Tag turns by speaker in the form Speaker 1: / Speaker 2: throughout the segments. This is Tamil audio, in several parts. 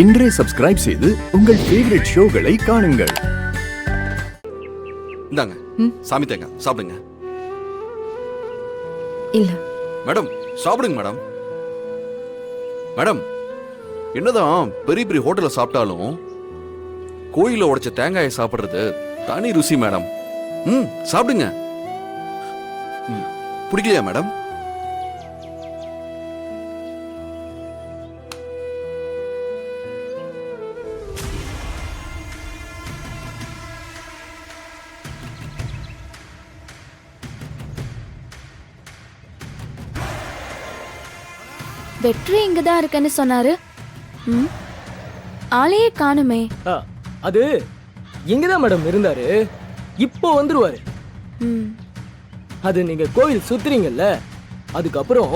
Speaker 1: இன்றே சப்ஸ்கிரைப் செய்து உங்கள் ஃபேவரட் ஷோகளை காணுங்கள்.
Speaker 2: இந்தாங்க சாமி தேங்காய் சாப்பிடுங்க.
Speaker 3: இல்ல
Speaker 2: மேடம் சாப்பிடுங்க மேடம். மேடம் என்னதான் பெரிய பெரிய ஹோட்டல்ல சாப்பிட்டாலும் கோயில உடைச்ச தேங்காயை சாப்பிடுறது தனி ருசி மேடம். சாப்பிடுங்க. பிடிக்கலையா மேடம்?
Speaker 3: வெற்றி இங்கதான் இருக்கன்னு சொன்னாரு. ஆளையே காணுமே.
Speaker 4: அது இங்கதான் மேடம் இருந்தாரு. இப்போ வந்துருவாரு. அது நீங்க கோயில் சுத்துறீங்கல்ல, அதுக்கப்புறம்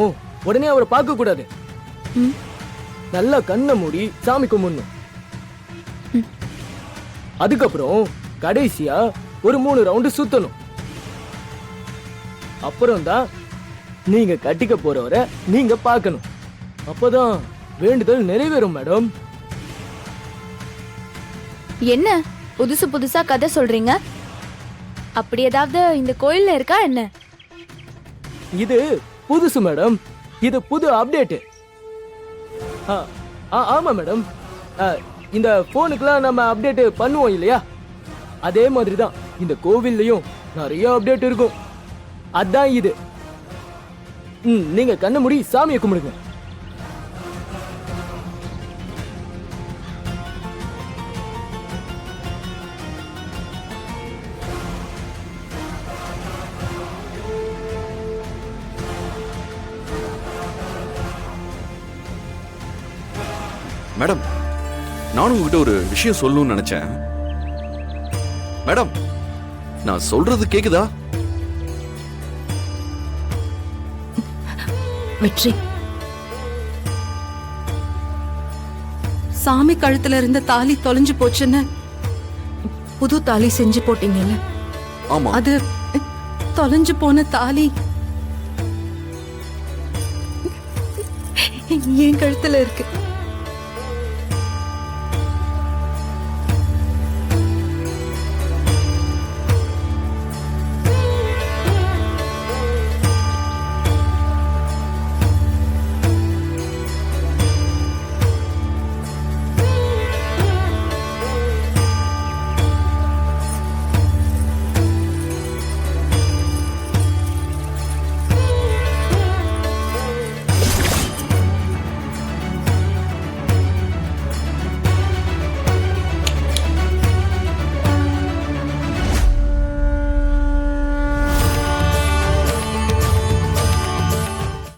Speaker 4: உடனே அவரை பார்க்க கூடாது. நல்லா கண்ணை மூடி சாமி கும்பிடணும். அதுக்கப்புறம் கடைசியா ஒரு 3 ரவுண்டு சுத்தணும். அப்புறம் தான் நீங்க கட்டிக்க போறவரை நீங்க பார்க்கணும். அப்பதான் வேண்டுதல் நிறைவேறும் மேடம்.
Speaker 3: என்ன புதுசு புதுசா கதை சொல்றீங்க? அப்படி ஏதாவது இந்த கோயில்ல இருக்கா என்ன?
Speaker 4: இது புதுசு மேடம். இது புது அப்டேட். ஆமா மேடம். இந்த போனுக்குலாம் நம்ம அப்டேட் பண்ணுவோம் இல்லையா, அதே மாதிரி தான் இந்த கோவில்லையும் நிறைய அப்டேட் இருக்கும். அதான் இது. நீங்க கண்ணை மூடி சாமியை கும்பிடுங்க.
Speaker 2: மேடம் நானும் உங்ககிட்ட ஒரு விஷயம் சொல்லணும்னு நினைச்சேன். மேடம் நான் சொல்றது கேக்குதா?
Speaker 5: வெற்றி, சாமி கழுத்துல இருந்த தாலி தொலைஞ்சு போச்சுன்னு புது தாலி செஞ்சு போட்டீங்கல்ல?
Speaker 2: ஆமா.
Speaker 5: அது தொலைஞ்சு போன தாலி என் கழுத்துல இருக்கு.